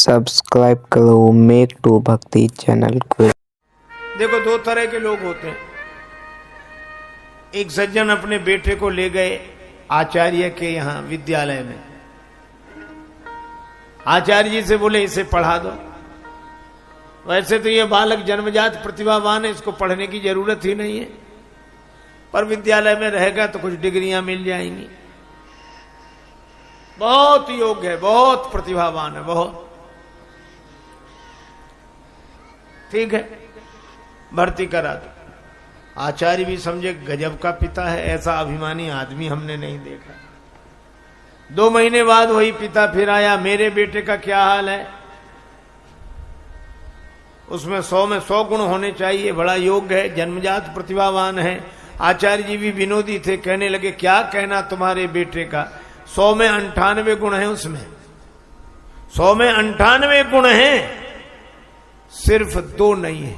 Subscribe करो make to भक्ति channel को। देखो, दो तरह के लोग होते हैं। एक सज्जन अपने बेटे को ले गए आचार्य के यहाँ विद्यालय में। आचार्य जी से बोले इसे पढ़ा दो। वैसे तो ये बालक जन्मजात प्रतिभावान है, इसको पढ़ने की जरूरत ही नहीं है, पर विद्यालय में रहेगा तो कुछ डिग्रियां मिल जाएंगी। बहुत योग्य है, बहुत प्रतिभावान है, बहुत ठीक है, भर्ती करा दो। आचार्य भी समझे गजब का पिता है, ऐसा अभिमानी आदमी हमने नहीं देखा। 2 महीने बाद वही पिता फिर आया, मेरे बेटे का क्या हाल है? उसमें 100 में 100 गुण होने चाहिए, बड़ा योग्य है, जन्मजात प्रतिभावान है। आचार्य जी भी विनोदी थे, कहने लगे क्या कहना तुम्हारे बेटे का, 100 में 98 गुण है, उसमें 100 में 98 गुण हैं, सिर्फ 2 नहीं है।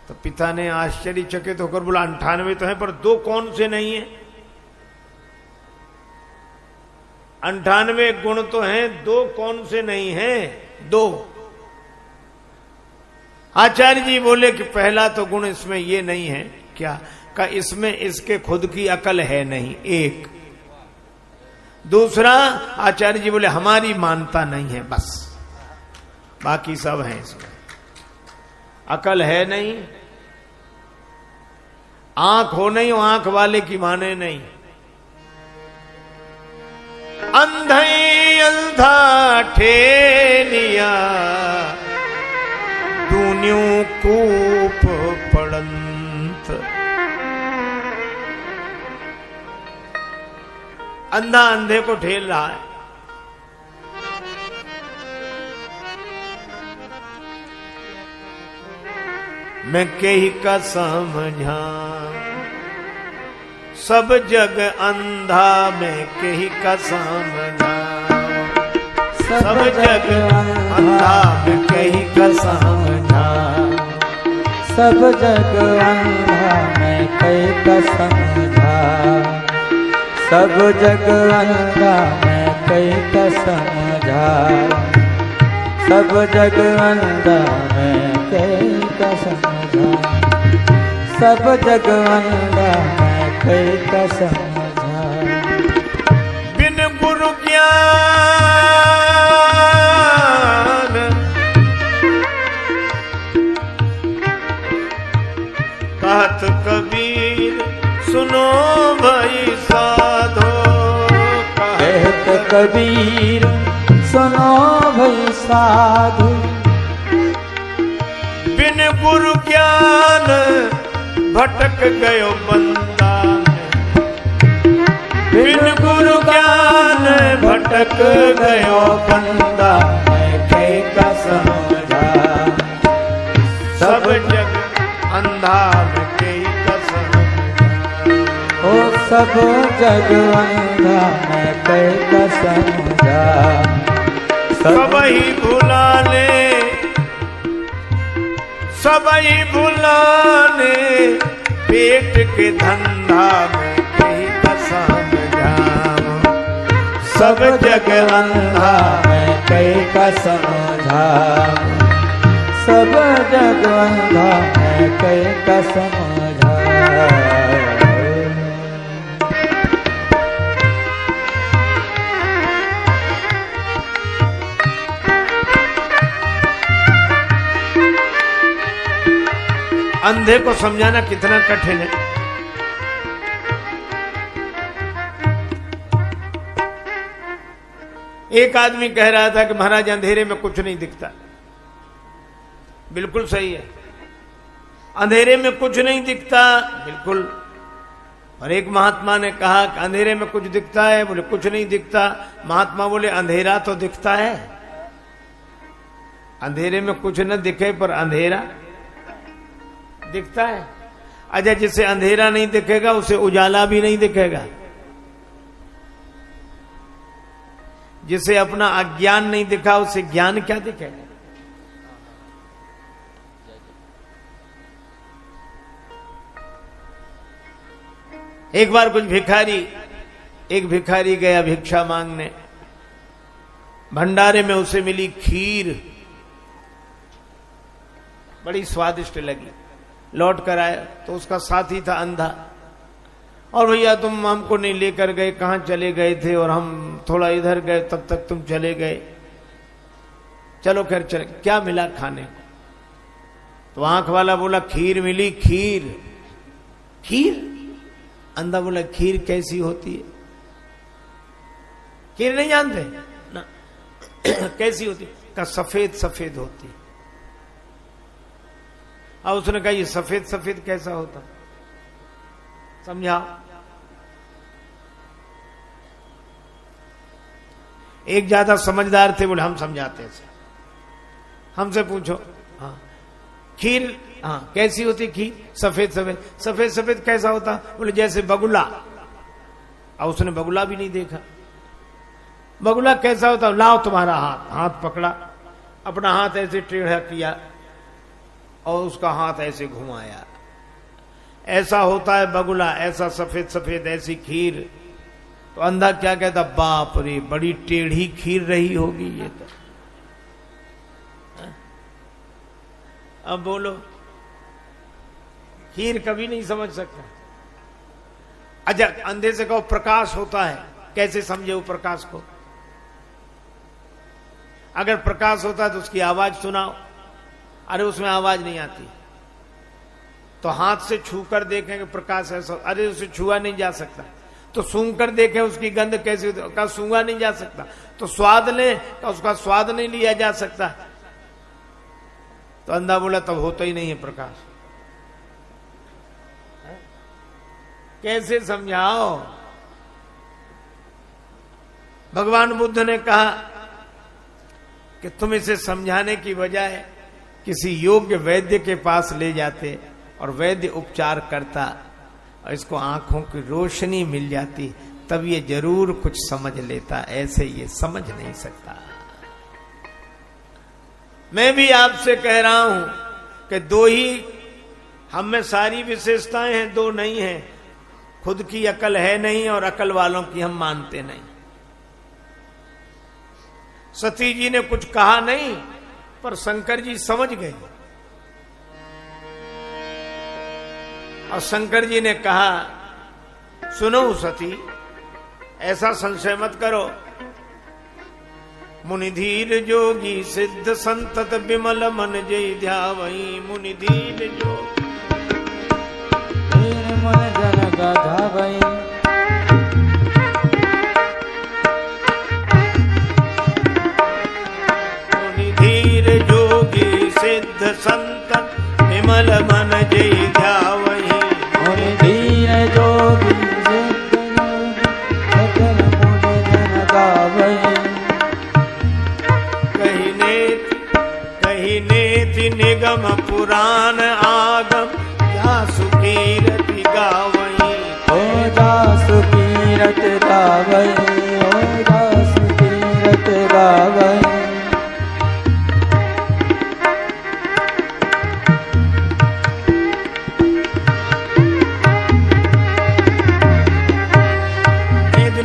तो पिता ने आश्चर्यचकित होकर बोला 98 तो है, पर 2 कौन से नहीं है? 98 गुण तो हैं, 2 कौन से नहीं हैं? 2। आचार्य जी बोले कि पहला तो गुण इसमें ये नहीं है, क्या का इसमें इसके खुद की अकल है नहीं, 1। दूसरा, आचार्य जी बोले हमारी मानता नहीं है, बस बाकी सब है इसमें। अकल है नहीं, आंख हो नहीं, आंख वाले की माने नहीं। अंधई अंधा ठेलिया दून्यू कूप पड़ंत। अंधा अंधे को ठेल रहा है। मैं कही का समझा सब जग अंधा, मैं कही का समझा सब जग अंधा, मैं कही का समझा सब जग अंधा, मैं कही का समझा सब जग अंधा, मैं कही का समझा सब जग अंधा, मैं कही का समझा सब जग अंधा, मैं कही का समझा। बिन गुरु ज्ञान कहत कबीर सुनो भाई साधो। कहत कबीर सुनो भाई साधु। बिन गुरु ज्ञान भटक गयो बंदा, बिन गुरु ज्ञान भटक गयो बंदा, मैं कही का समझा सब जग अंधा, मैं कही का समझा ओ सब जग अंधा, मैं कही का समझा सब ही भुलाने, सब ही भुलाने पेट के धंधा, मैं कही का समझा सब जग अंधा, मैं कही का समझा सब जग अंधा, मैं कही का समझा। अंधे को समझाना कितना कठिन है। एक आदमी कह रहा था कि महाराज अंधेरे में कुछ नहीं दिखता। बिल्कुल सही है, अंधेरे में कुछ नहीं दिखता, बिल्कुल। और एक महात्मा ने कहा कि अंधेरे में कुछ दिखता है, बोले कुछ नहीं दिखता। महात्मा बोले अंधेरा तो दिखता है, अंधेरे में कुछ न दिखे पर अंधेरा दिखता है। अच्छा, जिसे अंधेरा नहीं दिखेगा उसे उजाला भी नहीं दिखेगा, जिसे अपना अज्ञान नहीं दिखा उसे ज्ञान क्या दिखेगा? एक बार एक भिखारी गया भिक्षा मांगने। भंडारे में उसे मिली खीर, बड़ी स्वादिष्ट लगी। लौट कर आया तो उसका साथी था अंधा, और भैया तुम हमको नहीं लेकर गए, कहां चले गए थे, और हम थोड़ा इधर गए तब तक तुम चले गए, चलो खैर चले। क्या मिला खाने को? तो आंख वाला बोला खीर मिली। खीर? खीर? अंधा बोला खीर कैसी होती है? खीर नहीं जानते ना? कैसी होती? का सफेद सफेद होती। अब उसने कहा ये सफेद सफेद कैसा होता, समझाओ। एक ज्यादा समझदार थे, बोले हम समझाते हैं, हमसे पूछो। हाँ खीर, हाँ कैसी होती खीर? सफेद सफेद। सफेद सफेद कैसा होता? बोले जैसे बगुला। अब उसने बगुला भी नहीं देखा। बगुला कैसा होता? लाओ तुम्हारा हाथ। हाथ पकड़ा, अपना हाथ ऐसे टेढ़ा किया और उसका हाथ ऐसे घुमाया। ऐसा होता है बगुला, ऐसा सफेद सफेद, ऐसी खीर। तो अंधा क्या कहता? बाप रे, बड़ी टेढ़ी खीर रही होगी ये तो। अब बोलो, खीर कभी नहीं समझ सकता। अच्छा अंधे से कहो प्रकाश होता है, कैसे समझे वो प्रकाश को? अगर प्रकाश होता है तो उसकी आवाज सुनाओ। अरे उसमें आवाज नहीं आती। तो हाथ से छू कर देखेंगे प्रकाश ऐसा, अरे उसे छुआ नहीं जा सकता। तो सूंघ कर देखें उसकी गंध कैसी होती, का सूंघा नहीं जा सकता। तो स्वाद लें तो उसका स्वाद नहीं लिया जा सकता। तो अंधा बोला तब होता ही नहीं है प्रकाश। कैसे समझाओ? भगवान बुद्ध ने कहा कि तुम इसे समझाने की बजाय किसी योग्य वैद्य के पास ले जाते और वैद्य उपचार करता और इसको आंखों की रोशनी मिल जाती, तब ये जरूर कुछ समझ लेता। ऐसे ये समझ नहीं सकता। मैं भी आपसे कह रहा हूं कि दो ही हम में सारी विशेषताएं हैं, दो नहीं हैं। खुद की अकल है नहीं और अकल वालों की हम मानते नहीं। सती जी ने कुछ कहा नहीं, पर शंकर जी समझ गए। और शंकर जी ने कहा सुनो सती, ऐसा संशय मत करो। मुनि धीर जोगी सिद्ध संतत विमल मन जय ध्यावई। मुनि धीर जोगी मन जन गाधावई। मुनि धीर जोगी सिद्ध संतत विमल मन जय ध्यावई। मुनि धीर जोगी सिद्ध सकल मुनि जन गावई। कही नेति निगम पुराण आगम जासु कीरति गावई। ओ जासु कीरत गावई। ओ जासु कीरत गावई।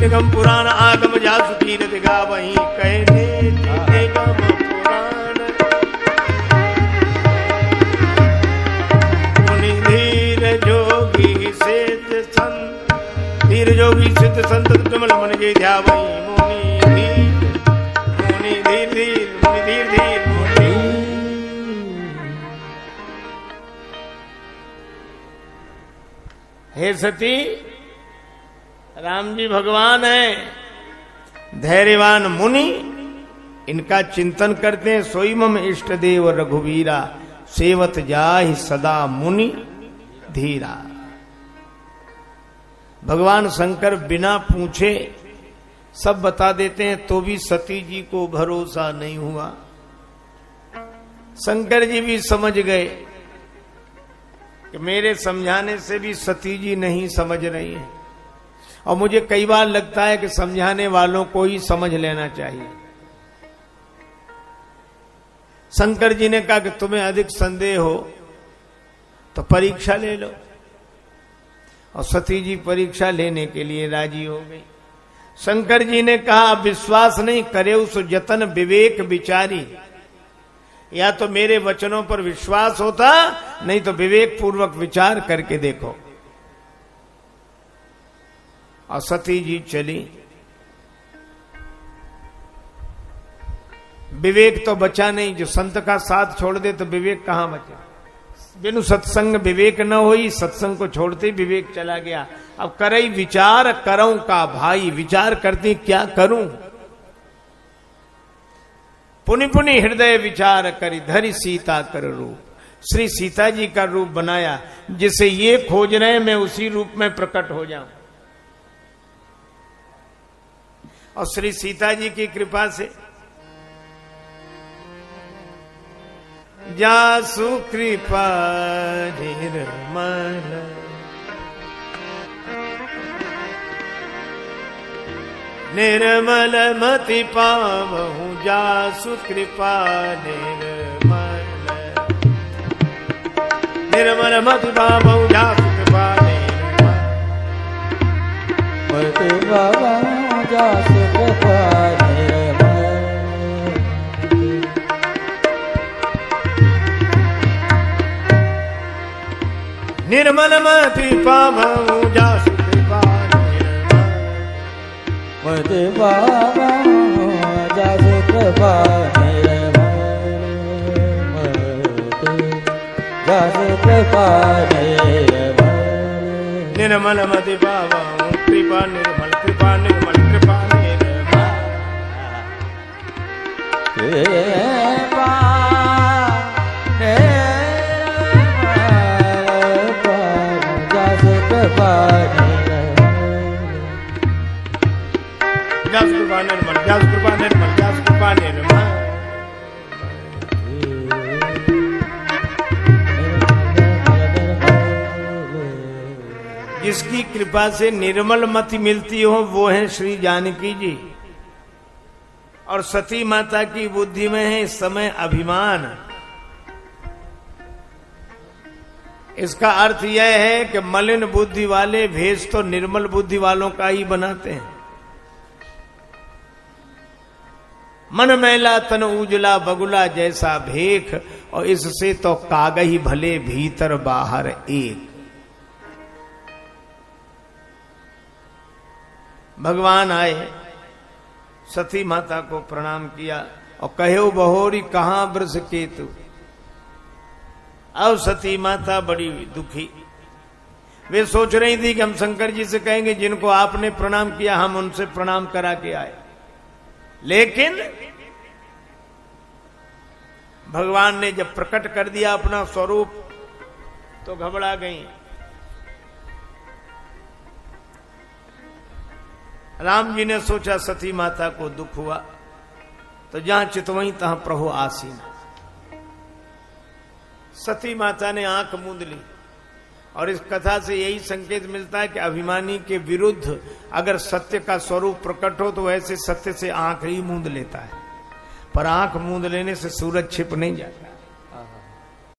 निगम पुराण आगम जासु कीरति गावई। कहने निगम पुराण मुनि धीर जोगी सिद्ध संत। धीर जोगी सिद्ध संत विमल मन जय ध्यावई। मुनि धीर धीर मुनि धीर धीर मुनि। हे सती, राम जी भगवान है, धैर्यवान मुनि इनका चिंतन करते हैं। सोई मम इष्ट देव रघुवीरा, सेवत जाहि सदा मुनि धीरा। भगवान शंकर बिना पूछे सब बता देते हैं, तो भी सती जी को भरोसा नहीं हुआ। शंकर जी भी समझ गए कि मेरे समझाने से भी सती जी नहीं समझ रही है, और मुझे कई बार लगता है कि समझाने वालों को ही समझ लेना चाहिए। शंकर जी ने कहा कि तुम्हें अधिक संदेह हो तो परीक्षा ले लो, और सती जी परीक्षा लेने के लिए राजी हो गई। शंकर जी ने कहा विश्वास नहीं करे उस जतन विवेक विचारी, या तो मेरे वचनों पर विश्वास होता, नहीं तो विवेक पूर्वक विचार करके देखो। और सती जी चली। विवेक तो बचा नहीं, जो संत का साथ छोड़ दे तो विवेक कहां बचे। बिनु सत्संग विवेक न होई, सत्संग को छोड़ते ही विवेक चला गया। अब करई विचार करऊं का भाई, विचार करती क्या करूं। पुनि पुनि हृदय विचार करी धरि सीता कर रूप, श्री सीता जी का रूप बनाया, जिसे ये खोज रहे मैं उसी रूप में प्रकट हो जाऊं। और श्री सीता जी की कृपा से जासु कृपा निर्मल, निर्मल मति पावहु जासु कृपा निर्मल, निर्मल मति पावहु जासु कृपा निर्मल, मति पावहु जासु कृपा निर्मल, निर्मल मति पावहु जासु कृपा निर्मल, मति पावहु जासु कृपा निर्मल, जासु कृपा निर्मल, निर्मल मति पावहु कृपा निर्मल, कृपा निर्मल, कृपा निर्मल, कृपा जासु कृपा निर्मल, जासु कृपा निर्मल, जासु कृपा निर्मल। जिसकी कृपा से निर्मल मति मिलती हो वो है श्री जानकी जी। और सती माता की बुद्धि में है इस समय अभिमान। इसका अर्थ यह है कि मलिन बुद्धि वाले भेष तो निर्मल बुद्धि वालों का ही बनाते हैं। मन मैला तन उजला बगुला जैसा भेख, और इससे तो कागही भले भीतर बाहर एक। भगवान आए, सती माता को प्रणाम किया और कहो बहोरी कहां ब्रज केतु। अब सती माता बड़ी दुखी, वे सोच रही थी कि हम शंकर जी से कहेंगे जिनको आपने प्रणाम किया हम उनसे प्रणाम करा के आए, लेकिन भगवान ने जब प्रकट कर दिया अपना स्वरूप तो घबरा गई। राम जी ने सोचा सती माता को दुख हुआ तो जहां चितवई तहां प्रभु आसीन। सती माता ने आंख मूंद ली। और इस कथा से यही संकेत मिलता है कि अभिमानी के विरुद्ध अगर सत्य का स्वरूप प्रकट हो तो वैसे सत्य से आंख ही मूंद लेता है, पर आंख मूंद लेने से सूरज छिप नहीं जाता।